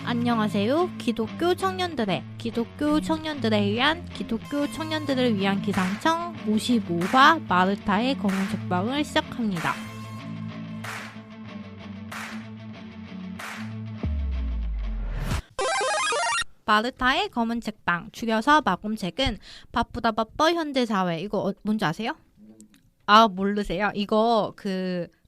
안녕하세요. 기독교 청년들을 위한 기상청 55화 마르타의 검은 책방을 시작합니다. 마르타의 검은 책방, 줄여서 마검책은 바쁘다 바빠 현대사회. 이거 뭔지 아세요? 아, 모르세요? 이거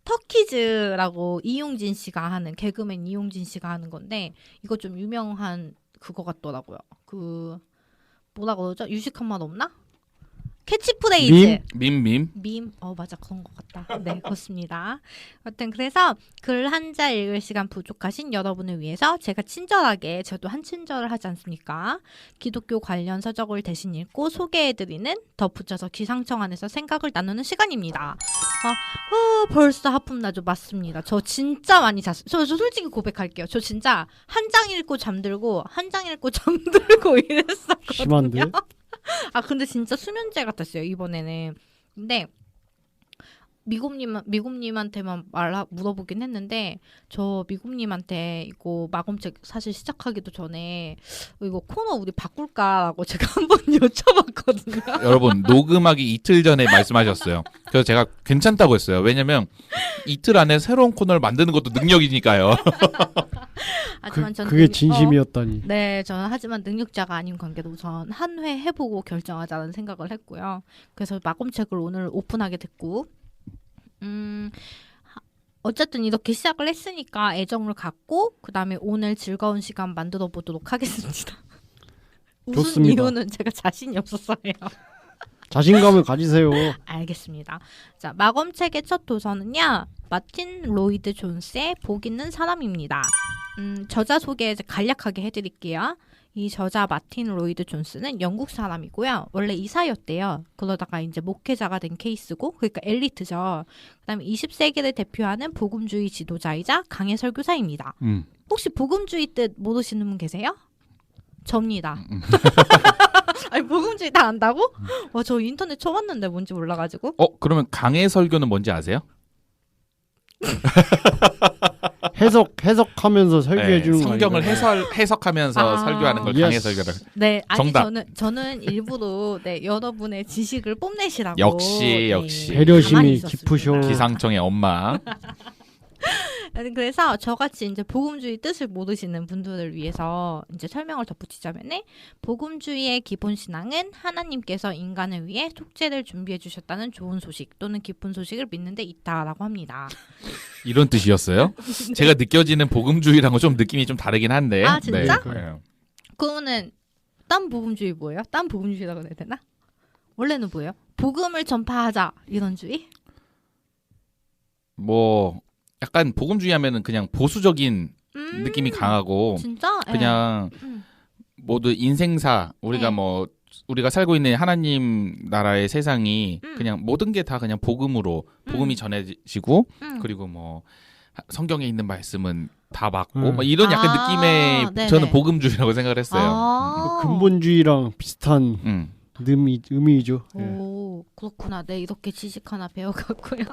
터키즈라고 이용진 씨가 하는, 개그맨 이용진 씨가 하는 건데, 이거 좀 유명한 그거 같더라고요. 뭐라 그러죠? 유식한 말 없나? 캐치프레이즈. 밈. 맞아. 그런 것 같다. 네, 그렇습니다. 하여튼 그래서 글 한 자 읽을 시간 부족하신 여러분을 위해서 제가 친절하게, 저도 한 친절을 하지 않습니까? 기독교 관련 서적을 대신 읽고 소개해드리는 덧붙여서 기상청 안에서 생각을 나누는 시간입니다. 벌써 하품 나죠? 맞습니다. 저 진짜 많이 잤어요. 저 솔직히 고백할게요. 저 진짜 한 장 읽고 잠들고 이랬었거든요. 심한데? 근데 진짜 수면제 같았어요, 이번에는. 근데 미국님한테만 물어보긴 했는데, 저 미국님한테 이거 마검책 사실 시작하기도 전에 이거 코너 우리 바꿀까라고 제가 한번 여쭤봤거든요. 여러분, 녹음하기 이틀 전에 말씀하셨어요. 그래서 제가 괜찮다고 했어요. 왜냐면 이틀 안에 새로운 코너를 만드는 것도 능력이니까요. 하지만 저는 그게 진심이었다니. 네, 저는 하지만 능력자가 아닌 관계로 우선 한 회 해보고 결정하자는 생각을 했고요. 그래서 마검책을 오늘 오픈하게 됐고, 어쨌든 이렇게 시작을 했으니까 애정을 갖고 그 다음에 오늘 즐거운 시간 만들어 보도록 하겠습니다. 무슨 좋습니다. 이유는 제가 자신이 없었어요. 자신감을 가지세요. 알겠습니다. 자, 마검책의 첫 도서는요, 마틴 로이드 존스의 복 있는 사람입니다. 저자 소개 간략하게 해드릴게요. 이 저자 마틴 로이드 존스는 영국 사람이고요. 원래 이사였대요. 그러다가 이제 목회자가 된 케이스고, 그러니까 엘리트죠. 그다음에 20세기를 대표하는 복음주의 지도자이자 강해 설교사입니다. 혹시 복음주의 뜻 모르시는 분 계세요? 접니다. 아니, 복음주의 다 안다고? 저 인터넷 쳐봤는데 뭔지 몰라가지고. 그러면 강해 설교는 뭔지 아세요? 해석하면서 설교해 주는 거 성경을 아닌가요? 해석하면서 설교하는 걸 강해 설교를. 네, 아니 정답. 저는 일부러 여러분의 지식을 뽐내시라고. 역시. 배려심이 깊으셔. 기상청의 엄마. 그래서 저같이 이제 복음주의 뜻을 모르시는 분들을 위해서 이제 설명을 덧붙이자면은, 복음주의의 기본 신앙은 하나님께서 인간을 위해 속죄를 준비해 주셨다는 좋은 소식 또는 기쁜 소식을 믿는 데 있다라고 합니다. 이런 뜻이었어요? 제가 느껴지는 복음주의랑은 좀 느낌이 좀 다르긴 한데. 아, 진짜? 네. 그러면은 딴 복음주의 뭐예요? 딴 복음주의라고 해야 되나? 원래는 뭐예요? 복음을 전파하자 이런 주의? 약간 복음주의 하면은 그냥 보수적인 느낌이 강하고, 진짜? 그냥 모두 인생사, 우리가 살고 있는 하나님 나라의 세상이 그냥 모든 게 다 그냥 복음이 전해지고, 그리고 성경에 있는 말씀은 다 맞고, 이런 약간 느낌의 네네. 저는 복음주의라고 생각을 했어요. 근본주의랑 비슷한 의미죠. 오, 그렇구나. 네, 이렇게 지식 하나 배워갔고요.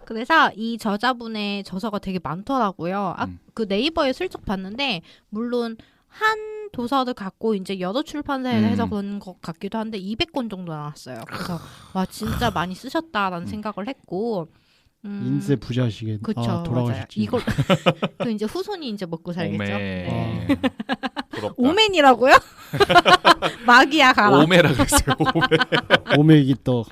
그래서 이 저자분의 저서가 되게 많더라고요. 그 네이버에 슬쩍 봤는데, 물론 한 도서를 갖고 이제 여러 출판사에서 해서 그런 것 같기도 한데 200권 정도 나왔어요. 그래서 와, 진짜 많이 쓰셨다라는 생각을 했고, 인쇄 부자시겠. 그쵸, 돌아가셨지. 이걸 그 이제 후손이 이제 먹고 살겠죠. 오메. 부럽다. 오맨이라고요? 마귀야 가라. 오메라고 했어요. 오메기 떡.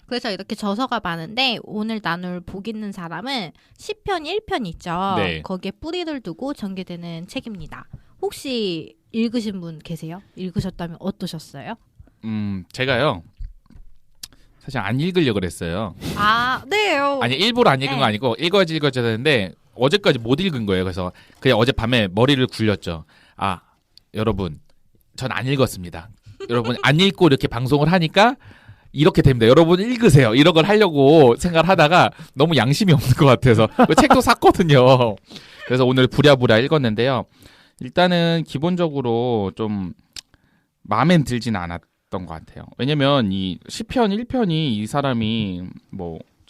그래서 이렇게 저서가 많은데, 오늘 나눌 복 있는 사람은 시편 1편 있죠. 네. 거기에 뿌리를 두고 전개되는 책입니다. 혹시 읽으신 분 계세요? 읽으셨다면 어떠셨어요? 제가요, 사실 안 읽으려고 그랬어요. 네요. 아니, 일부러 안 읽은 거 아니고 읽어야지 되는데 어제까지 못 읽은 거예요. 그래서 그냥 어젯밤에 머리를 굴렸죠. 여러분, 전 안 읽었습니다. 여러분, 안 읽고 이렇게 방송을 하니까 이렇게 됩니다. 여러분 읽으세요. 이런 걸 하려고 생각을 하다가 너무 양심이 없는 것 같아서 그 책도 샀거든요. 그래서 오늘 부랴부랴 읽었는데요. 일단은 기본적으로 좀 마음에 들지는 않았던 것 같아요. 왜냐면 이 시편 1편이 이 사람이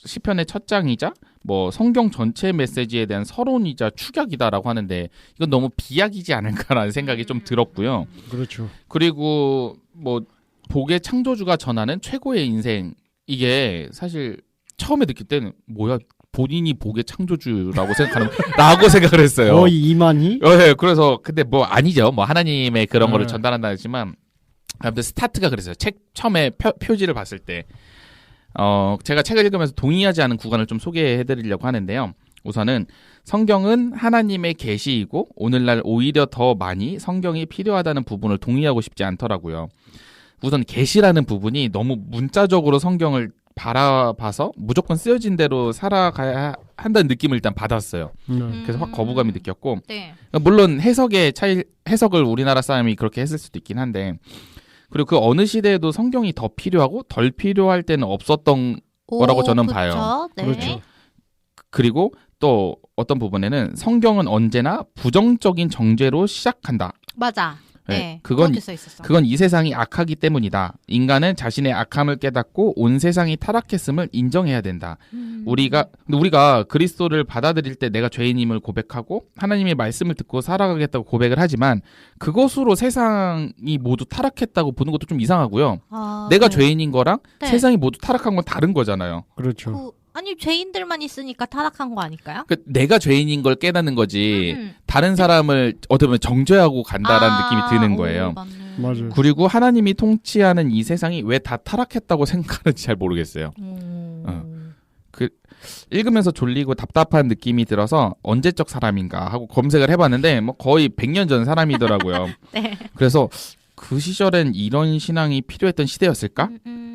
시편의 첫 장이자 뭐 성경 전체 메시지에 대한 서론이자 축약이다라고 하는데 이건 너무 비약이지 않을까라는 생각이 좀 들었고요. 그렇죠. 그리고 뭐 복의 창조주가 전하는 최고의 인생 이게 사실 처음에 느낄 때는 뭐야 본인이 복의 창조주라고 라고 생각을 했어요. 거의 이만희? 네, 그래서 근데 뭐 아니죠. 뭐 하나님의 그런 거를 전달한다 했지만 아무튼 스타트가 그랬어요. 책 처음에 표지를 봤을 때 제가 책을 읽으면서 동의하지 않은 구간을 좀 소개해드리려고 하는데요. 우선은 성경은 하나님의 계시이고 오늘날 오히려 더 많이 성경이 필요하다는 부분을 동의하고 싶지 않더라고요. 우선 계시라는 부분이 너무 문자적으로 성경을 바라봐서 무조건 쓰여진 대로 살아가야 한다는 느낌을 일단 받았어요. 그래서 확 거부감이 느꼈고 네. 물론 해석을 우리나라 사람이 그렇게 했을 수도 있긴 한데 그리고 그 어느 시대에도 성경이 더 필요하고 덜 필요할 때는 없었던 거라고 저는 그쵸? 봐요. 네. 그렇죠. 그리고 또 어떤 부분에는 성경은 언제나 부정적인 정죄로 시작한다. 맞아. 네, 네. 그건 그것도 써 있었어. 그건 이 세상이 악하기 때문이다. 인간은 자신의 악함을 깨닫고 온 세상이 타락했음을 인정해야 된다. 우리가 그리스도를 받아들일 때 내가 죄인임을 고백하고 하나님의 말씀을 듣고 살아가겠다고 고백을 하지만 그것으로 세상이 모두 타락했다고 보는 것도 좀 이상하고요. 내가 네. 죄인인 거랑 네. 세상이 모두 타락한 건 다른 거잖아요. 그렇죠. 아니 죄인들만 있으니까 타락한 거 아닐까요? 내가 죄인인 걸 깨닫는 거지 다른 사람을 어떻게 보면 정죄하고 간다라는 느낌이 드는 거예요. 맞네. 맞아요. 그리고 하나님이 통치하는 이 세상이 왜 다 타락했다고 생각하는지 잘 모르겠어요. 읽으면서 졸리고 답답한 느낌이 들어서 언제적 사람인가 하고 검색을 해봤는데 뭐 거의 100년 전 사람이더라고요. 네. 그래서 그 시절엔 이런 신앙이 필요했던 시대였을까?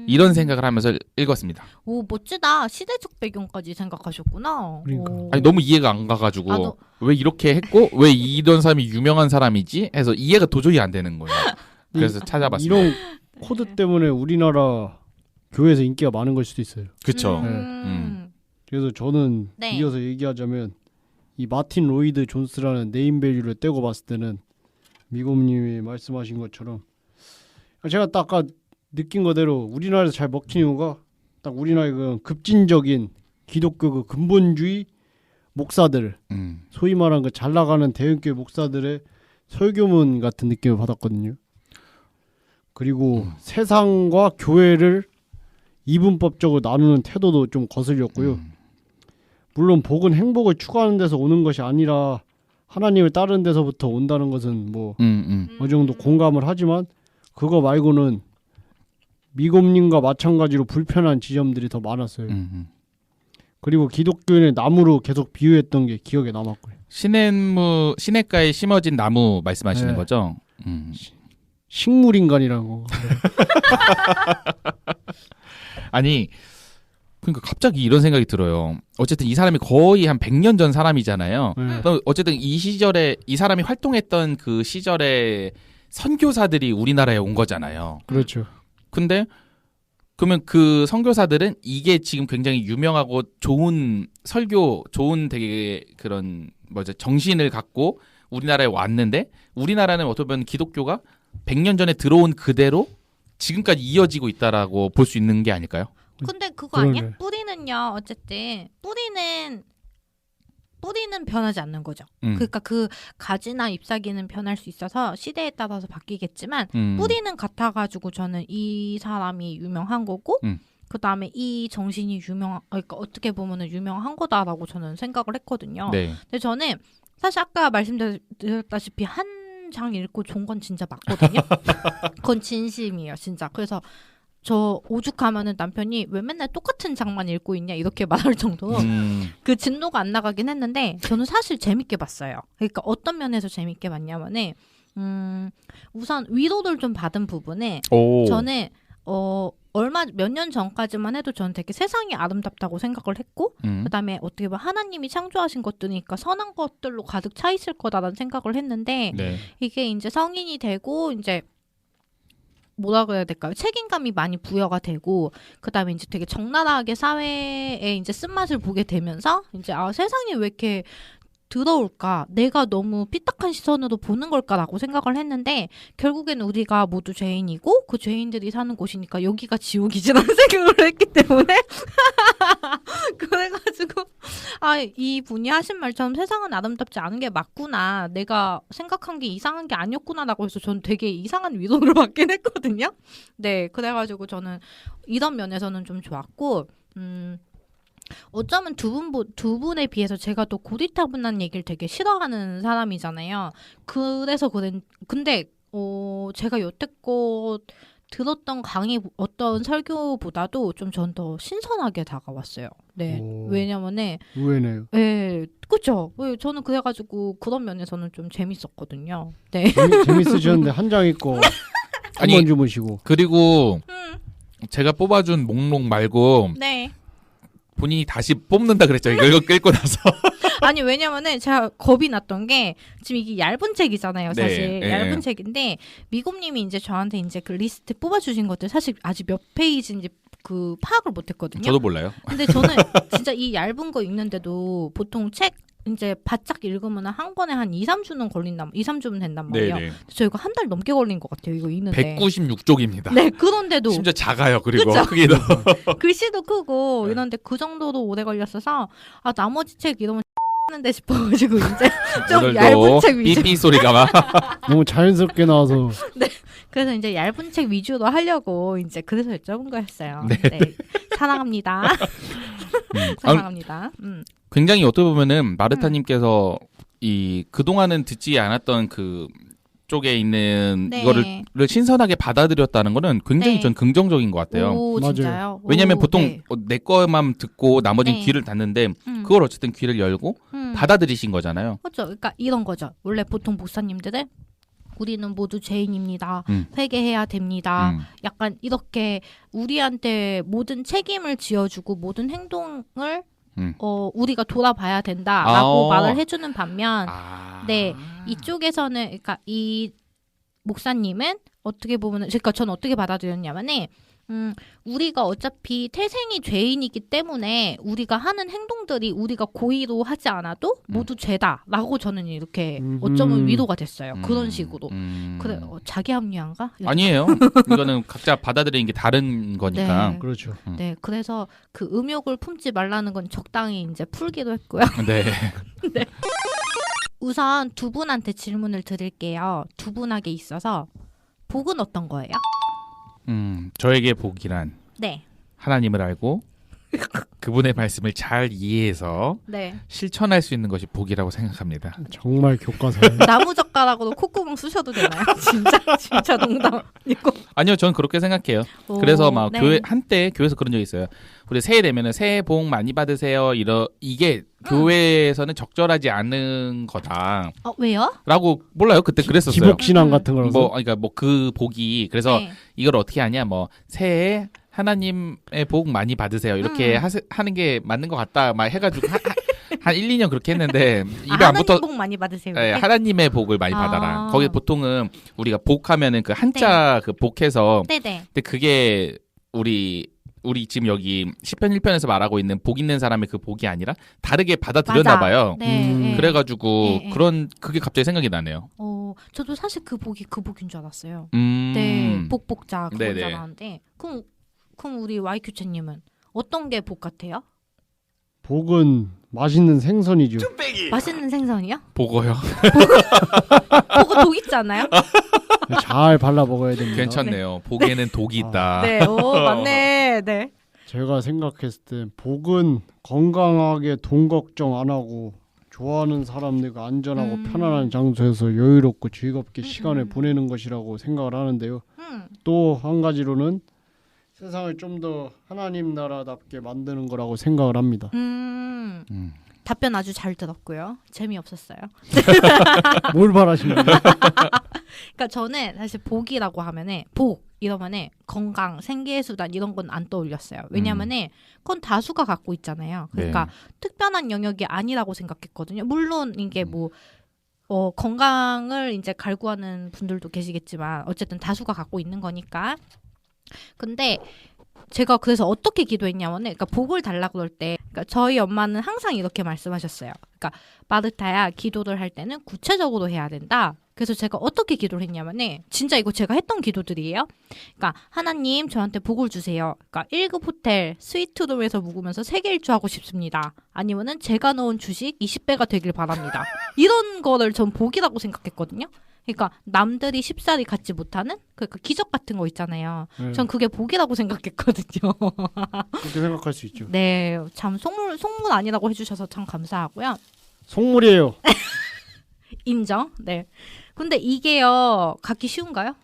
이런 생각을 하면서 읽었습니다. 오 멋지다. 시대적 배경까지 생각하셨구나. 그러니까. 오. 아니 너무 이해가 안 가가지고 왜 이렇게 했고 왜 이런 사람이 유명한 사람이지? 해서 이해가 도저히 안 되는 거예요. 그래서 찾아봤습니다. 이런 코드 때문에 우리나라 교회에서 인기가 많은 걸 수도 있어요. 그렇죠. 그래서 저는 네. 이어서 얘기하자면 이 마틴 로이드 존스라는 네임밸류를 떼고 봤을 때는 미곰님이 말씀하신 것처럼 제가 딱 아까 느낀 거대로 우리나라에서 잘 먹힌 이유가 딱 우리나라의 그 급진적인 기독교 그 근본주의 목사들 소위 말하는 그 잘 나가는 대형교회 목사들의 설교문 같은 느낌을 받았거든요. 그리고 세상과 교회를 이분법적으로 나누는 태도도 좀 거슬렸고요. 물론 복은 행복을 추구하는 데서 오는 것이 아니라 하나님을 따르는 데서부터 온다는 것은 뭐 어느 정도 공감을 하지만 그거 말고는 미곰님과 마찬가지로 불편한 지점들이 더 많았어요. 그리고 기독교인의 나무로 계속 비유했던 게 기억에 남았고요. 시냇가에 심어진 나무 말씀하시는 네. 거죠? 식물인간이라고. 아니 그러니까 갑자기 이런 생각이 들어요. 어쨌든 이 사람이 거의 한 100년 전 사람이잖아요. 그럼 어쨌든 이 시절에 이 사람이 활동했던 그 시절에 선교사들이 우리나라에 온 거잖아요. 그렇죠. 근데 그러면 그 선교사들은 이게 지금 굉장히 유명하고 좋은 설교, 좋은 되게 그런 뭐죠 정신을 갖고 우리나라에 왔는데 우리나라는 어떻게 보면 기독교가 100년 전에 들어온 그대로 지금까지 이어지고 있다라고 볼 수 있는 게 아닐까요? 근데 그거 아니야? 뿌리는요. 어쨌든 뿌리는 변하지 않는 거죠. 그러니까 그 가지나 잎사귀는 변할 수 있어서 시대에 따라서 바뀌겠지만 뿌리는 같아가지고 저는 이 사람이 유명한 거고 그 다음에 이 정신이 그러니까 어떻게 보면은 유명한 거다라고 저는 생각을 했거든요. 네. 근데 저는 사실 아까 말씀드렸다시피 한 장 읽고 좋은 건 진짜 맞거든요. 그건 진심이에요, 진짜. 그래서 저 오죽하면은 남편이 왜 맨날 똑같은 장만 읽고 있냐 이렇게 말할 정도로 그 진도가 안 나가긴 했는데 저는 사실 재밌게 봤어요. 그러니까 어떤 면에서 재밌게 봤냐면은 우선 위로를 좀 받은 부분에 저는 몇 년 전까지만 해도 저는 되게 세상이 아름답다고 생각을 했고 그다음에 어떻게 보면 하나님이 창조하신 것들이니까 선한 것들로 가득 차 있을 거다라는 생각을 했는데 네. 이게 이제 성인이 되고 이제 뭐라 그래야 될까요? 책임감이 많이 부여가 되고 그다음에 이제 되게 적나라하게 사회에 이제 쓴맛을 보게 되면서 이제 세상이 왜 이렇게 더러울까? 내가 너무 삐딱한 시선으로 보는 걸까라고 생각을 했는데 결국엔 우리가 모두 죄인이고 그 죄인들이 사는 곳이니까 여기가 지옥이지라는 생각을 했기 때문에 그래가지고 이 분이 하신 말처럼 세상은 아름답지 않은 게 맞구나. 내가 생각한 게 이상한 게 아니었구나라고 해서 저는 되게 이상한 위로를 받긴 했거든요. 네, 그래가지고 저는 이런 면에서는 좀 좋았고, 어쩌면 두 분에 비해서 제가 또 고리타분한 얘기를 되게 싫어하는 사람이잖아요. 그래서 근데 제가 여태껏 들었던 강의 어떤 설교보다도 좀 전 더 신선하게 다가왔어요. 네. 왜냐면은 의외네요. 네, 그렇죠. 저는 그래가지고 그런 면에서는 좀 재밌었거든요. 네. 재밌으셨는데 한 장 읽고 한 아니, 번 주무시고. 그리고 제가 뽑아준 목록 말고 네. 본인이 다시 뽑는다 그랬죠. 이거 읽고 나서. 아니 왜냐면은 제가 겁이 났던 게 지금 이게 얇은 책이잖아요. 네, 사실 네. 얇은 책인데 미곰님이 이제 저한테 이제 그 리스트 뽑아주신 것들 사실 아직 몇 페이지인지 그 파악을 못했거든요. 저도 몰라요. 근데 저는 진짜 이 얇은 거 읽는데도 보통 책 이제 바짝 읽으면 한 권에 한 2, 3주는 걸린단 2, 3주면 된단 말이에요. 네네. 저 이거 한 달 넘게 걸린 것 같아요. 이거 읽는데. 196쪽입니다. 네, 그런데도 심지어 작아요. 그리고 그쵸? 크기도. 글씨도 크고 네. 이런데 그 정도로 오래 걸렸어서 나머지 책 이러면 하는데 싶어가지고 이제 좀 얇은 책 위주. 삐삐 소리가 막. 너무 자연스럽게 나와서 그래서 이제 얇은 책 위주로 하려고 이제 그래서 여쭤본 거였어요. 네. 네. 사랑합니다. 사랑합니다. 굉장히 어떻게 보면은 마르타님께서 이 그동안은 듣지 않았던 그 쪽에 있는 네. 이거를 신선하게 받아들였다는 거는 굉장히 네. 전 긍정적인 것 같아요. 오, 맞아요. 진짜요? 왜냐면 오, 보통 네. 내 거만 듣고 나머지는 네. 귀를 닫는데 그걸 어쨌든 귀를 열고 받아들이신 거잖아요. 그렇죠. 그러니까 이런 거죠. 원래 보통 목사님들은 우리는 모두 죄인입니다. 음. 회개해야 됩니다. 약간 이렇게 우리한테 모든 책임을 지어주고 모든 행동을 우리가 돌아봐야 된다라고 말을 해주는 반면 네 이쪽에서는 그러니까 이 목사님은 어떻게 보면은 그러니까 저는 어떻게 받아들였냐면은 우리가 어차피 태생이 죄인이기 때문에 우리가 하는 행동들이 우리가 고의로 하지 않아도 모두 죄다라고 저는 이렇게 어쩌면 위로가 됐어요. 그런 식으로. 그래 자기 합리화인가? 아니에요. 이거는 각자 받아들이는 게 다른 거니까. 네. 그렇죠. 네, 그래서 그 음욕을 품지 말라는 건 적당히 이제 풀기도 했고요. 네. 네. 우선 두 분한테 질문을 드릴게요. 두 분에게 있어서 복은 어떤 거예요? 저에게 복이란 네. 하나님을 알고 그분의 말씀을 잘 이해해서 네. 실천할 수 있는 것이 복이라고 생각합니다. 정말 교과서네. 나무젓가락으로 콧구멍 쑤셔도 되나요? 진짜 농담 아니고. 아니요, 저는 그렇게 생각해요. 그래서 막 네. 교회 한때 교회에서 그런 적이 있어요. 우리 새해 되면은 새해 복 많이 받으세요. 이게 교회에서는 적절하지 않은 거다. 왜요? 라고 몰라요. 그때 그랬었어요. 기복신앙 같은 거라서. 그러니까 그 복이 그래서 네. 이걸 어떻게 하냐 새해 하나님의 복 많이 받으세요. 이렇게 하는 게 맞는 것 같다. 막 해가지고 한 1, 2년 그렇게 했는데 입에 안 붙어. 하나님 복 많이 받으세요. 네, 하나님의 복을 많이 받아라. 거기 보통은 우리가 복하면은 그 한자 그 복해서 네네. 근데 그게 우리 지금 여기 시편 1편에서 말하고 있는 복 있는 사람의 그 복이 아니라 다르게 받아들였나 맞아. 봐요. 네, 네. 그래가지고 네. 그게 갑자기 생각이 나네요. 저도 사실 그 복이 그 복인 줄 알았어요. 음. 네, 복복자 그건 줄 네네. 알았는데 그럼 우리 YQ채님은 어떤 게 복 같아요? 복은 맛있는 생선이죠. 맛있는 생선이요? 복어요. 복은 독 있지 않나요? 잘 발라 먹어야 됩니다. 괜찮네요. 복에는 독이 있다. 네, 맞네. 네. 제가 생각했을 때 복은 건강하게 돈 걱정 안 하고 좋아하는 사람들과 안전하고 편안한 장소에서 여유롭고 즐겁게 시간을 보내는 것이라고 생각을 하는데요. 또 한 가지로는 세상을 좀 더 하나님 나라답게 만드는 거라고 생각을 합니다. 답변 아주 잘 들었고요. 재미없었어요. 뭘 바라시는 거예요? 그러니까 저는 사실 복이라고 하면은 복 이러면은 건강, 생계수단 이런 건 안 떠올렸어요. 왜냐면은 그건 다수가 갖고 있잖아요. 그러니까 네. 특별한 영역이 아니라고 생각했거든요. 물론 이게 뭐 건강을 이제 갈구하는 분들도 계시겠지만 어쨌든 다수가 갖고 있는 거니까. 근데 제가 그래서 어떻게 기도했냐면은 그러니까 복을 달라고 그럴 때 그러니까 저희 엄마는 항상 이렇게 말씀하셨어요. 그러니까 마르타야 기도를 할 때는 구체적으로 해야 된다. 그래서 제가 어떻게 기도를 했냐면은 진짜 이거 제가 했던 기도들이에요. 그러니까 하나님 저한테 복을 주세요. 그러니까 1급 호텔 스위트룸에서 묵으면서 세계 일주하고 싶습니다. 아니면은 제가 넣은 주식 20배가 되길 바랍니다. 이런 거를 전 복이라고 생각했거든요. 그러니까 남들이 쉽사리 갖지 못하는 그러니까 기적 같은 거 있잖아요. 네. 전 그게 복이라고 생각했거든요. 그렇게 생각할 수 있죠. 네, 참 속물 아니라고 해주셔서 참 감사하고요. 속물이에요. 인정. 네. 근데 이게요 갖기 쉬운가요?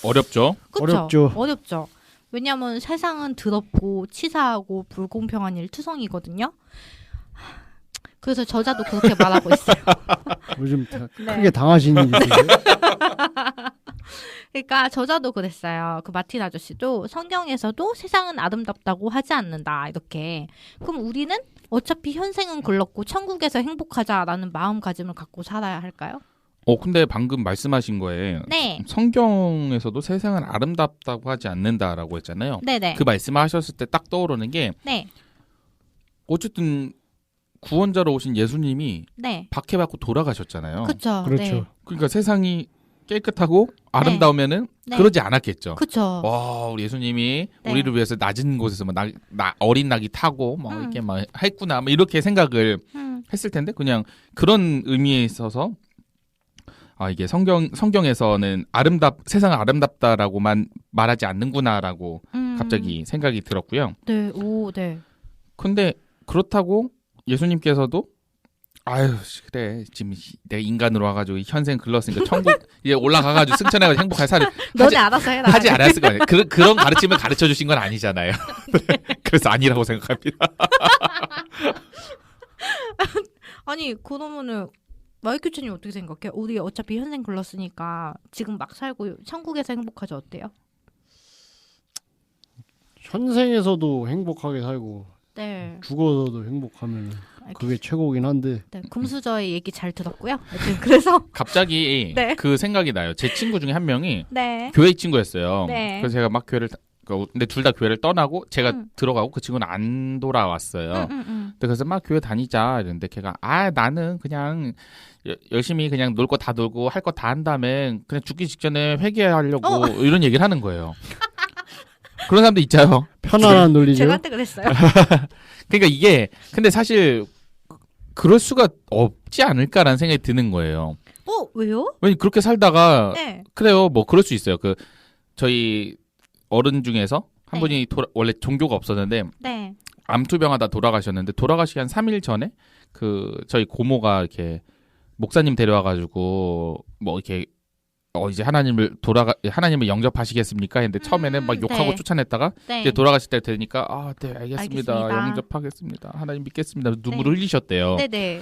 어렵죠. 그쵸? 어렵죠. 왜냐하면 세상은 더럽고 치사하고 불공평한 일투성이거든요. 그래서 저자도 그렇게 말하고 있어요. 요즘 네. 크게 당하신 일 있으세요? 그러니까 저자도 그랬어요. 그 마틴 아저씨도 성경에서도 세상은 아름답다고 하지 않는다 이렇게. 그럼 우리는 어차피 현생은 글렀고 천국에서 행복하자라는 마음가짐을 갖고 살아야 할까요? 근데 방금 말씀하신 거에 네. 성경에서도 세상은 아름답다고 하지 않는다라고 했잖아요. 네네. 그 말씀하셨을 때 딱 떠오르는 게 네. 어쨌든 구원자로 오신 예수님이 네. 박해받고 돌아가셨잖아요. 그쵸. 그렇죠. 네. 그러니까 세상이 깨끗하고 아름다우면은 네. 그러지 않았겠죠. 그쵸. 와, 우리 예수님이 네. 우리를 위해서 낮은 곳에서 뭐 어린 낙이 타고 뭐 음. 이렇게 막 했구나, 뭐 이렇게 생각을 했을 텐데 그냥 그런 의미에 있어서 이게 성경에서는 세상은 아름답다라고만 말하지 않는구나라고 갑자기 생각이 들었고요. 네. 오, 네. 근데 그렇다고 예수님께서도 아유 그래 지금 내가 인간으로 와가지고 현생 글렀으니까 천국 이제 올라가가지고 승천해가지고 행복할 살을 너네 알아서 해라. 하지 않았을 거 아니에요. 그런 가르침을 가르쳐 주신 건 아니잖아요. 그래서 아니라고 생각합니다. 아니 그러면은 마이큐츠님 어떻게 생각해요? 우리 어차피 현생 글렀으니까 지금 막 살고 천국에서 행복하지 어때요? 현생에서도 행복하게 살고 네. 죽어서도 행복하면 그게 최고긴 한데. 네, 금수저의 얘기 잘 들었고요. 하여튼 그래서 갑자기 네. 그 생각이 나요. 제 친구 중에 한 명이 네. 교회 친구였어요. 네. 그래서 제가 막 근데 둘 다 교회를 떠나고 제가 들어가고 그 친구는 안 돌아왔어요. 그래서 막 교회 다니자 이랬는데 걔가 나는 그냥 열심히 그냥 놀 거 다 놀고 할 거 다 한 다음에 그냥 죽기 직전에 회개하려고 이런 얘기를 하는 거예요. 그런 사람도 있잖아요. 편안한 논리죠. 제가 한테 그랬어요. 그러니까 이게 근데 사실 그럴 수가 없지 않을까라는 생각이 드는 거예요. 왜요? 왜냐면 그렇게 살다가 네. 그래요. 뭐 그럴 수 있어요. 그 저희 어른 중에서 한 네. 분이 원래 종교가 없었는데 네. 암투병하다 돌아가셨는데 돌아가시기 한 3일 전에 그 저희 고모가 이렇게 목사님 데려와가지고 뭐 이렇게 이제 하나님을 영접하시겠습니까? 했는데 처음에는 막 욕하고 네. 쫓아냈다가 네. 이제 돌아가실 때 되니까 네 알겠습니다. 알겠습니다. 영접하겠습니다. 하나님 믿겠습니다. 눈물을 흘리셨대요. 네네.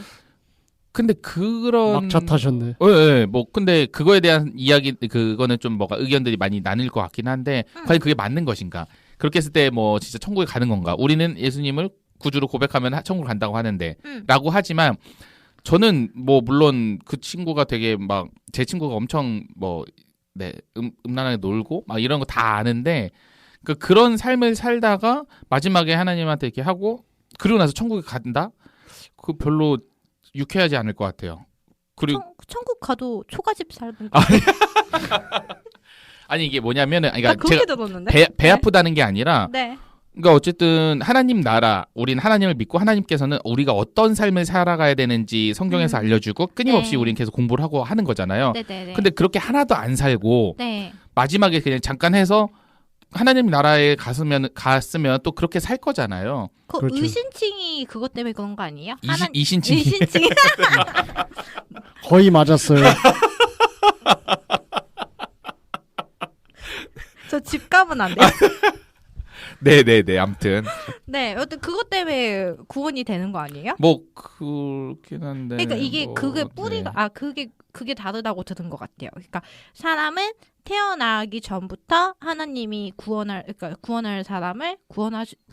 근데 그런 막차 타셨네. 네, 뭐 근데 그거에 대한 이야기 그거는 좀 뭐가 의견들이 많이 나뉠 것 같긴 한데 과연 그게 맞는 것인가? 그렇게 했을 때 뭐 진짜 천국에 가는 건가? 우리는 예수님을 구주로 고백하면 천국 간다고 하는데라고 하지만 저는 뭐 물론 그 친구가 되게 막 제 친구가 엄청 음란하게 놀고 막 이런 거 다 아는데 그런 삶을 살다가 마지막에 하나님한테 이렇게 하고 그리고 나서 천국에 간다? 그 별로 유쾌하지 않을 것 같아요. 그리고 천국 가도 초가집 살는 아니 이게 뭐냐면은 나 그러니까 그렇게 제가 들었는데. 배 아프다는 게 아니라 네. 그러니까 어쨌든 하나님 나라 우린 하나님을 믿고 하나님께서는 우리가 어떤 삶을 살아가야 되는지 성경에서 알려주고 끊임없이 네. 우린 계속 공부를 하고 하는 거잖아요. 네네네. 근데 그렇게 하나도 안 살고 네. 마지막에 그냥 잠깐 해서 하나님 나라에 갔으면 또 그렇게 살 거잖아요. 그 그렇죠. 의신칭이 그것 때문에 그런 거 아니에요? 이신칭. 의신칭. 거의 맞았어요. 저 집 가면 안 돼요? 네네네. 아무튼 네. 여튼 그것 때문에 구원이 되는 거 아니에요? 뭐 그렇긴 한데. 그러니까 이게 뭐, 그게 뿌리가 그게 다르다고 들은 것 같아요. 그러니까 사람은 태어나기 전부터 하나님이 구원할 사람을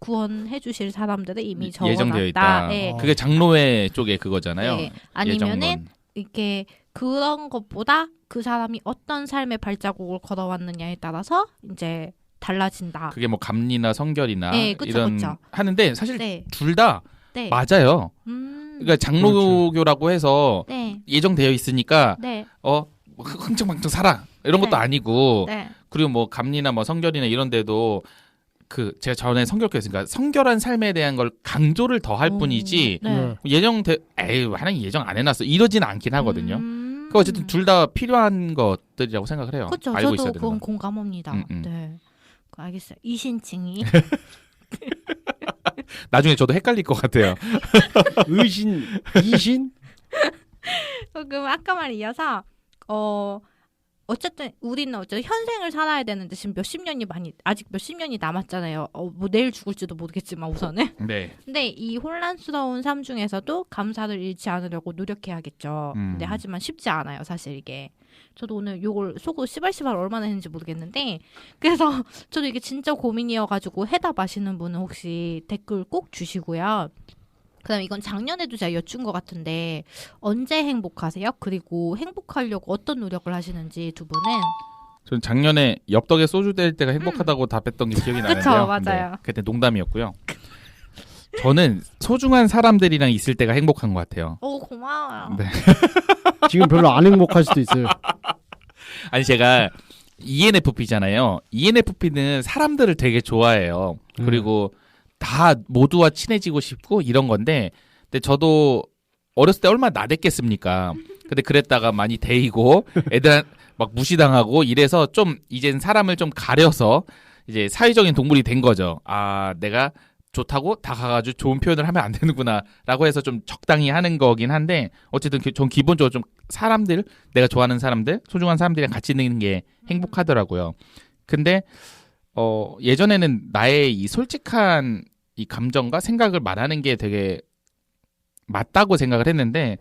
구원해 주실 사람들을 이미 적어놨다. 예정되어 있다. 네. 그게 장로회 쪽에 그거잖아요. 네. 아니면은 예정론. 이렇게 그런 것보다 그 사람이 어떤 삶의 발자국을 걸어왔느냐에 따라서 이제 달라진다. 그게 뭐 감리나 성결이나 네, 그쵸, 이런 그쵸. 하는데 사실 네. 둘 다 네. 맞아요. 그러니까 장로교라고 해서 네. 예정되어 있으니까 네. 흥청망청 살아 이런 것도 네. 아니고 네. 그리고 뭐 감리나 뭐 성결이나 이런 데도 그 제가 전에 성결교했으니까 성결한 삶에 대한 걸 강조를 더 할 뿐이지 네. 에이 하나님 예정 안 해놨어 이러지는 않긴 하거든요. 그 어쨌든 둘 다 필요한 것들이라고 생각을 해요. 그렇죠. 알고 저도 있어야 되는 그건 건. 공감합니다. 네. 알겠어요. 이신칭이 나중에 저도 헷갈릴 것 같아요. 의신 이신 그럼 아까 말 이어서 어쨌든 우리는 어쨌든 현생을 살아야 되는데 지금 아직 몇십 년이 남았잖아요. 뭐 내일 죽을지도 모르겠지만 우선은. 네. 근데 이 혼란스러운 삶 중에서도 감사를 잃지 않으려고 노력해야겠죠. 근데 하지만 쉽지 않아요, 사실 이게. 저도 오늘 요걸 속으로 시발시발 얼마나 했는지 모르겠는데 그래서 저도 이게 진짜 고민이어가지고 해답 아시는 분은 혹시 댓글 꼭 주시고요. 그다음 이건 작년에도 제가 여쭌 것 같은데 언제 행복하세요? 그리고 행복하려고 어떤 노력을 하시는지 두 분은 전 작년에 엽떡에 소주 댈 때가 행복하다고 답했던 게 기억이 나는데요. 그쵸, 맞아요. 네, 그때 농담이었고요. 저는 소중한 사람들이랑 있을 때가 행복한 것 같아요. 오 고마워요. 네. 지금 별로 안 행복할 수도 있어요. 아니 제가 ENFP잖아요. ENFP는 사람들을 되게 좋아해요. 그리고 다 모두와 친해지고 싶고 이런 건데 근데 저도 어렸을 때 얼마나 나댔겠습니까. 근데 그랬다가 많이 데이고 애들 막 무시당하고 이래서 좀 이젠 사람을 좀 가려서 이제 사회적인 동물이 된 거죠. 아 내가 좋다고 다 가가지고 좋은 표현을 하면 안 되는구나라고 해서 좀 적당히 하는 거긴 한데 어쨌든 전 기본적으로 좀 사람들 내가 좋아하는 사람들 소중한 사람들이랑 같이 있는 게 행복하더라고요. 근데 예전에는 나의 이 솔직한 이 감정과 생각을 말하는 게 되게 맞다고 생각을 했는데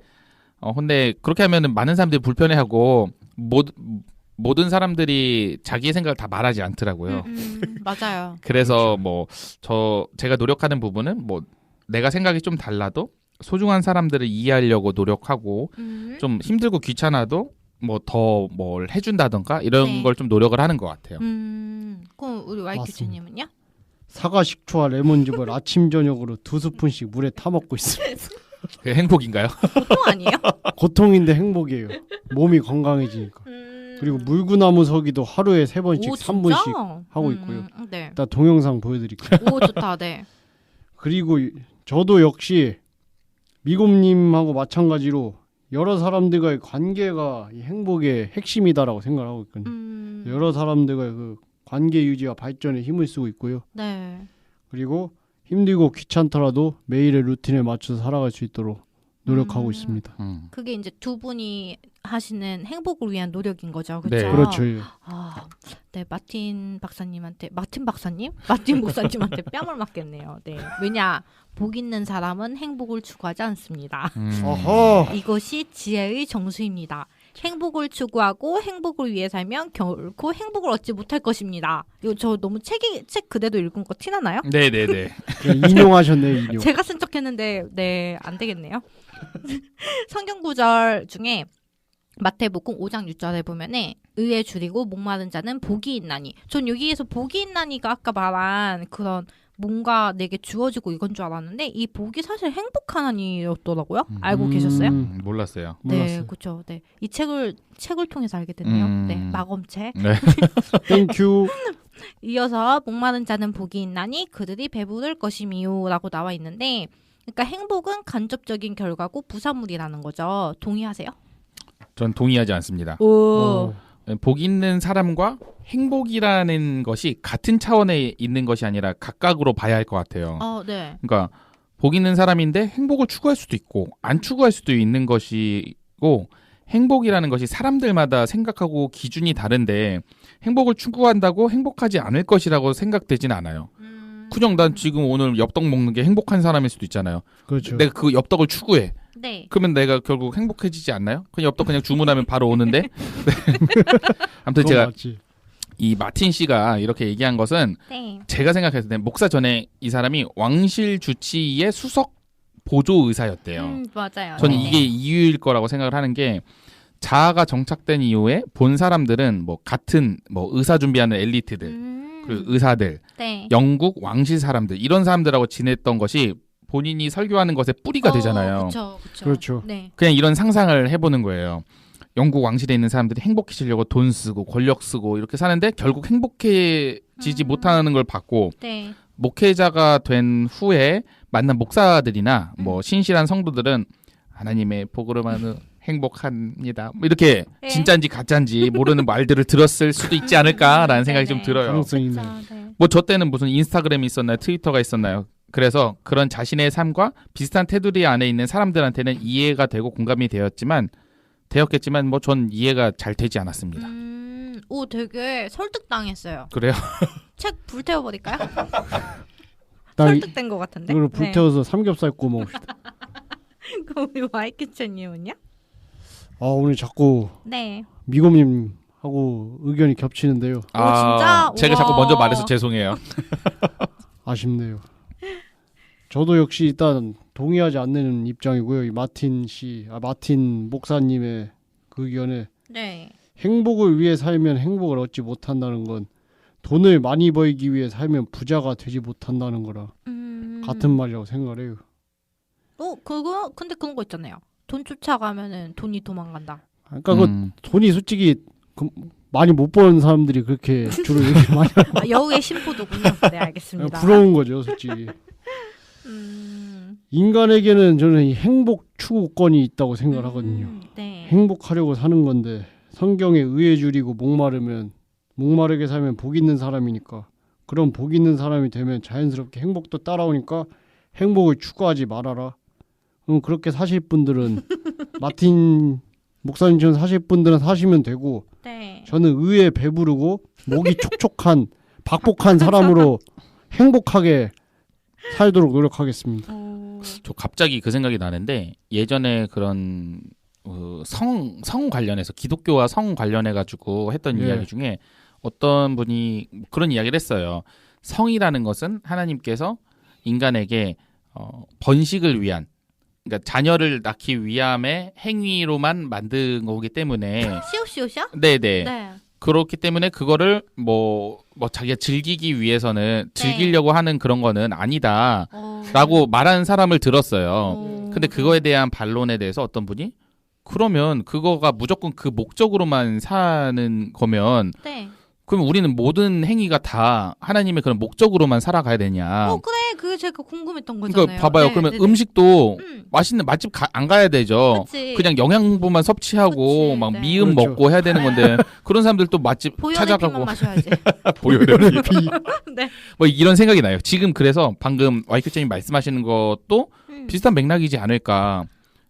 근데 그렇게 하면은 많은 사람들이 불편해하고 모든 사람들이 자기의 생각을 다 말하지 않더라고요. 맞아요. 그래서 뭐 제가 노력하는 부분은 뭐 내가 생각이 좀 달라도 소중한 사람들을 이해하려고 노력하고 좀 힘들고 귀찮아도 뭐 더 뭘 해준다던가 이런 네. 걸 좀 노력을 하는 것 같아요. 그럼 우리 YQ님은요? 사과 식초와 레몬즙을 아침 저녁으로 2스푼씩 물에 타 먹고 있습니다. 그게 행복인가요? 보통 아니에요? 고통인데 행복이에요. 몸이 건강해지니까. 그리고 물구나무 서기도 하루에 3번씩 오, 3분씩 진짜? 하고 있고요. 네. 일단 동영상 보여드릴게요. 오 좋다. 네. 그리고 저도 역시 미곰님하고 마찬가지로 여러 사람들과의 관계가 이 행복의 핵심이다라고 생각을 하고 있거든요. 여러 사람들과의 그 관계 유지와 발전에 힘을 쓰고 있고요. 네. 그리고 힘들고 귀찮더라도 매일의 루틴에 맞춰서 살아갈 수 있도록 노력하고 있습니다. 그게 이제 두 분이 하시는 행복을 위한 노력인 거죠. 네. 그렇죠? 그렇죠. 예. 네, 마틴 목사님한테 뺨을 맞겠네요. 네. 왜냐? 복 있는 사람은 행복을 추구하지 않습니다. 어허. 이것이 지혜의 정수입니다. 행복을 추구하고 행복을 위해 살면 결코 행복을 얻지 못할 것입니다. 이거 저 너무 책 그대로 읽은 거 티나나요? 네네네. 그냥 인용하셨네요. 인용. 제가 쓴 척했는데 네, 안 되겠네요. 성경 구절 중에 마태복음 5장 6절에 보면은 의에 줄이고 목마른 자는 복이 있나니. 전 여기에서 복이 있나니가 아까 말한 그런 뭔가 내게 주어지고 이건 줄 알았는데 이 복이 사실 행복하나니였더라고요. 알고 계셨어요? 몰랐어요. 네, 몰랐어요. 그렇죠. 네, 이 책을 통해서 알게 됐네요. 네, 마검책. 네. 땡큐. 이어서 목마른 자는 복이 있나니 그들이 배부를 것이미요라고 나와 있는데, 그러니까 행복은 간접적인 결과고 부산물이라는 거죠. 동의하세요? 전 동의하지 않습니다. 오. 복 있는 사람과 행복이라는 것이 같은 차원에 있는 것이 아니라 각각으로 봐야 할 것 같아요. 네. 그러니까 복 있는 사람인데 행복을 추구할 수도 있고 안 추구할 수도 있는 것이고 행복이라는 것이 사람들마다 생각하고 기준이 다른데 행복을 추구한다고 행복하지 않을 것이라고 생각되진 않아요. 그냥 난 지금 오늘 엽떡 먹는 게 행복한 사람일 수도 있잖아요. 그렇죠. 내가 그 엽떡을 추구해. 네. 그러면 내가 결국 행복해지지 않나요? 그냥 엽떡 그냥 주문하면 바로 오는데. 네. 아무튼 제가 맞지. 이 마틴 씨가 이렇게 얘기한 것은 네. 제가 생각했을 때 목사 전에 이 사람이 왕실 주치의 수석 보조 의사였대요. 맞아요. 저는 네. 이게 이유일 거라고 생각을 하는 게 자아가 정착된 이후에 본 사람들은 뭐 같은 뭐 의사 준비하는 엘리트들 그리고 의사들, 네. 영국 왕실 사람들 이런 사람들하고 지냈던 것이 본인이 설교하는 것의 뿌리가 되잖아요. 그렇죠. 그렇죠. 네. 그냥 이런 상상을 해보는 거예요. 영국 왕실에 있는 사람들이 행복해지려고 돈 쓰고 권력 쓰고 이렇게 사는데 결국 행복해지지 못하는 걸 봤고 네. 목회자가 된 후에 만난 목사들이나 뭐 신실한 성도들은 하나님의 복으로만은 행복합니다. 뭐 이렇게 네. 진짜인지 가짜인지 모르는 말들을 들었을 수도 있지 않을까라는 생각이 좀 네네. 들어요. 가능성이 있네. 진짜, 네. 뭐 저 때는 무슨 인스타그램이 있었나요? 트위터가 있었나요? 그래서 그런 자신의 삶과 비슷한 테두리 안에 있는 사람들한테는 이해가 되고 공감이 되었겠지만 뭐 전 이해가 잘 되지 않았습니다. 오, 되게 설득당했어요. 그래요? 책 불태워버릴까요? 나 설득된 것 같은데. 이걸 불태워서 삼겹살 구워 먹읍시다. 그럼 우리 와이키츠님은요? 아 오늘 자꾸 네. 미곰님하고 의견이 겹치는데요. 진짜? 제가 우와. 자꾸 먼저 말해서 죄송해요. 아쉽네요. 저도 역시 일단 동의하지 않는 입장이고요. 이 마틴 목사님의 그 의견에 네. 행복을 위해 살면 행복을 얻지 못한다는 건 돈을 많이 벌기 위해 살면 부자가 되지 못한다는 거라 같은 말이라고 생각을 해요. 근데 그런 거 있잖아요. 돈 쫓아가면은 돈이 도망간다. 그러니까 그 돈이 솔직히 많이 못 버는 사람들이 그렇게 주로 얘기 많이 하고 아, 여우의 심포도군요. 네, 알겠습니다. 부러운 거죠, 솔직히. 인간에게는 저는 이 행복 추구권이 있다고 생각을 하거든요. 네. 행복하려고 사는 건데 성경에 의에 줄이고 목마르게 살면 복 있는 사람이니까 그런 복 있는 사람이 되면 자연스럽게 행복도 따라오니까 행복을 추구하지 말아라. 그렇게 사실 분들은 마틴 목사님처럼 사실 분들은 사시면 되고 네. 저는 의에 배부르고 목이 촉촉한 박복한 사람으로 행복하게 살도록 노력하겠습니다. 저 갑자기 그 생각이 나는데 예전에 그런 성 관련해서 기독교와 성 관련해 가지고 했던 네. 이야기 중에 어떤 분이 그런 이야기를 했어요. 성이라는 것은 하나님께서 인간에게 번식을 위한 그러니까 자녀를 낳기 위함의 행위로만 만든 거기 때문에 시오시오시야? 네네 네. 그렇기 때문에 그거를 뭐 자기가 즐기기 위해서는 즐기려고 하는 그런 거는 아니다라고 말하는 사람을 들었어요. 근데 그거에 대한 반론에 대해서 어떤 분이 그러면 그거가 무조건 그 목적으로만 사는 거면 네. 그럼 우리는 모든 행위가 다 하나님의 그런 목적으로만 살아가야 되냐? 그래. 그게 제가 궁금했던 거잖아요. 그러니까 봐봐요. 네, 그러면 네네. 음식도 맛있는 맛집 안 가야 되죠. 그치. 그냥 영양분만 섭취하고 그치, 막 네. 미음 그렇죠. 먹고 해야 되는 건데 그런 사람들 또 맛집 보혈의 찾아가고 피만 마셔야지. 보혈의 피. 네. 뭐 이런 생각이 나요. 지금 그래서 방금 와이큐님이 말씀하시는 것도 비슷한 맥락이지 않을까.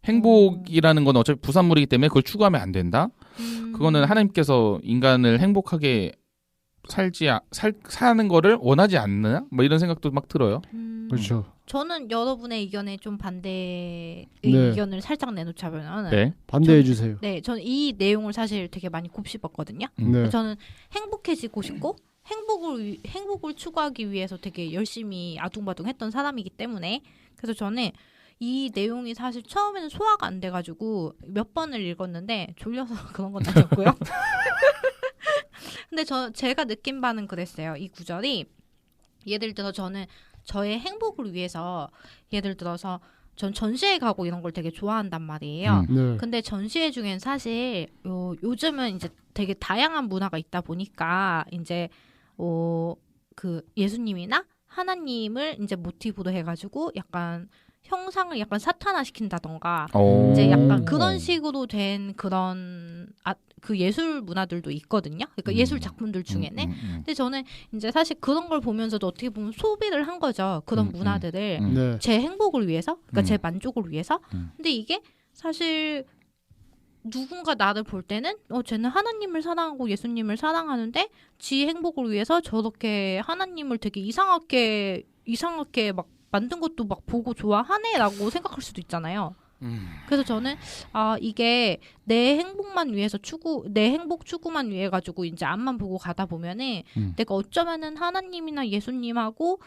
행복이라는 건 어차피 부산물이기 때문에 그걸 추구하면 안 된다. 그거는 하나님께서 인간을 행복하게 사는 거를 원하지 않느냐? 뭐 이런 생각도 막 들어요. 그렇죠. 저는 여러분의 의견에 좀 반대의 네. 의견을 살짝 내놓자면 네. 반대해 주세요. 네, 저는 이 내용을 사실 되게 많이 곱씹었거든요. 네. 저는 행복해지고 싶고 행복을 추구하기 위해서 되게 열심히 아둥바둥했던 사람이기 때문에 그래서 저는 이 내용이 사실 처음에는 소화가 안 돼가지고 몇 번을 읽었는데 졸려서 그런 건 아니었고요. 근데 제가 느낀 바는 그랬어요. 이 구절이 예를 들어 저는 저의 행복을 위해서 예를 들어서 전 전시회 가고 이런 걸 되게 좋아한단 말이에요. 네. 근데 전시회 중엔 사실 요즘은 이제 되게 다양한 문화가 있다 보니까 이제 그 예수님이나 하나님을 이제 모티브로 해가지고 약간 형상을 약간 사탄화시킨다던가 이제 약간 그런 식으로 된 그런 그 예술 문화들도 있거든요. 그러니까 예술 작품들 중에는. 근데 저는 이제 사실 그런 걸 보면서도 어떻게 보면 소비를 한 거죠. 그런 문화들을 네. 제 행복을 위해서, 그러니까 제 만족을 위해서. 근데 이게 사실 누군가 나를 볼 때는 쟤는 하나님을 사랑하고 예수님을 사랑하는데 지 행복을 위해서 저렇게 하나님을 되게 이상하게 막 만든 것도 막 보고 좋아하네라고 생각할 수도 있잖아요. 그래서 저는 이게 내 행복만 위해서 내 행복 추구만 위해 가지고 이제 앞만 보고 가다 보면은 내가 어쩌면은 하나님이나 예수님하고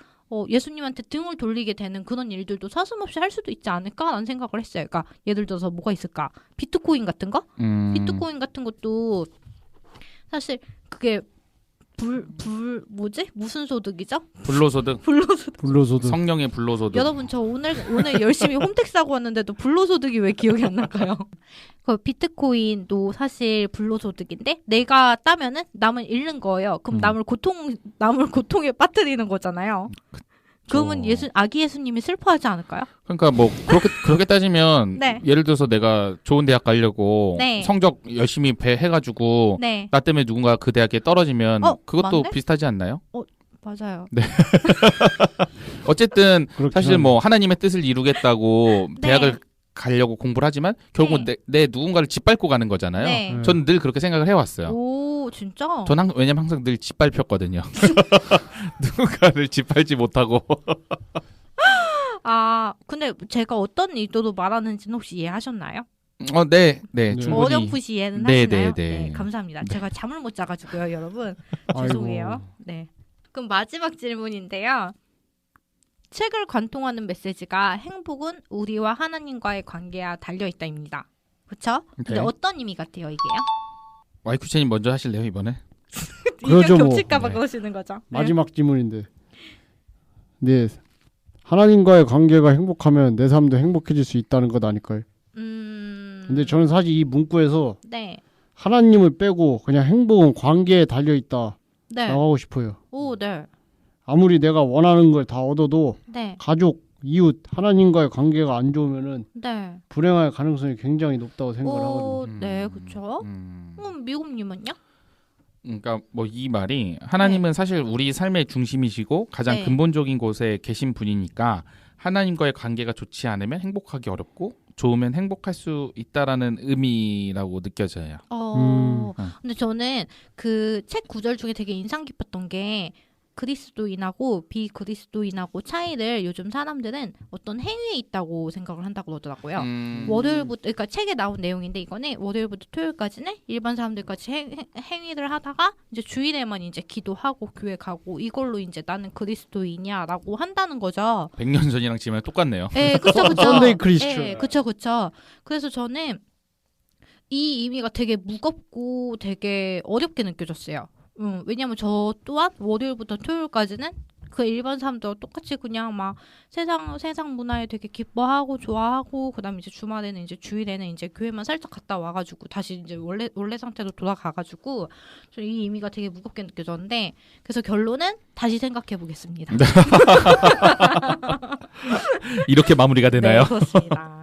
예수님한테 등을 돌리게 되는 그런 일들도 서슴없이 할 수도 있지 않을까라는 생각을 했어요. 그러니까 예를 들어서 뭐가 있을까? 비트코인 같은 거? 비트코인 같은 것도 사실 그게 뭐지? 무슨 소득이죠? 불로소득, 불로소득. 성령의 불로소득. 여러분 저 오늘 열심히 홈택스 하고 왔는데도 불로소득이 왜 기억이 안 날까요? 그 비트코인도 사실 불로소득인데 내가 따면은 남을 잃는 거예요. 그럼 남을 고통에 빠뜨리는 거잖아요. 그러면 아기 예수님이 슬퍼하지 않을까요? 그러니까 뭐 그렇게 따지면 네. 예를 들어서 내가 좋은 대학 가려고 네. 성적 열심히 해가지고 네, 나 때문에 누군가 그 대학에 떨어지면 그것도 맞네? 비슷하지 않나요? 맞아요. 어쨌든 그렇긴 사실 뭐 하나님의 뜻을 이루겠다고 네. 대학을 가려고 공부를 하지만 결국은 내 누군가를 짓밟고 가는 거잖아요. 네. 저는 늘 그렇게 생각을 해왔어요. 오, 진짜? 왜냐면 항상 늘 짓밟혔거든요. 누군가를 짓밟지 못하고. 아, 근데 제가 어떤 의도로 말하는지는 혹시 이해하셨나요? 네, 네. 충분히. 어렴풋이 이해는 네, 하시나요? 네. 감사합니다. 제가 잠을 못 자가지고요, 여러분. 아이고. 죄송해요. 네. 그럼 마지막 질문인데요. 책을 관통하는 메시지가 행복은 우리와 하나님과의 관계와 달려있다입니다. 그렇죠? 근데 네. 어떤 의미 같아요, 이게요? 와이쿠체님 먼저 하실래요 이번에? 그러죠, 이게 뭐. 겹칠까봐 네. 그러시는 거죠? 마지막 질문인데. 네. 하나님과의 관계가 행복하면 내 삶도 행복해질 수 있다는 것 아닐까요? 근데 저는 사실 이 문구에서 네. 하나님을 빼고 그냥 행복은 관계에 달려 있다 네. 나가고 싶어요. 오, 네. 아무리 내가 원하는 걸 다 얻어도 네. 가족, 이웃, 하나님과의 관계가 안 좋으면은 네. 불행할 가능성이 굉장히 높다고 생각을 오, 하거든요. 네, 그렇죠. 미국님은요? 그러니까 뭐 이 말이 하나님은 사실 우리 삶의 중심이시고 가장 네. 근본적인 곳에 계신 분이니까 하나님과의 관계가 좋지 않으면 행복하기 어렵고 좋으면 행복할 수 있다라는 의미라고 느껴져요. 근데 저는 그 책 구절 중에 되게 인상 깊었던 게 그리스도인하고 비그리스도인하고 차이를 요즘 사람들은 어떤 행위에 있다고 생각을 한다고 그러더라고요. 월요일부터, 그러니까 책에 나온 내용인데 이거는 월요일부터 토요일까지는 일반 사람들까지 행위를 하다가 이제 주일에만 이제 기도하고 교회 가고 이걸로 이제 나는 그리스도인이야라고 한다는 거죠. 100년 전이랑 지금 똑같네요. 예, 그쵸. 썬데이 크리스천. 예, 그쵸. 그래서 저는 이 의미가 되게 무겁고 되게 어렵게 느껴졌어요. 왜냐면 저 또한 월요일부터 토요일까지는 그 일반 사람들과 똑같이 그냥 막 세상 문화에 되게 기뻐하고 좋아하고 그다음에 이제 주말에는 이제 주일에는 이제 교회만 살짝 갔다 와가지고 다시 이제 원래 상태로 돌아가가지고 저 이 의미가 되게 무겁게 느껴졌는데 그래서 결론은 다시 생각해 보겠습니다. 이렇게 마무리가 되나요? 네, 그렇습니다.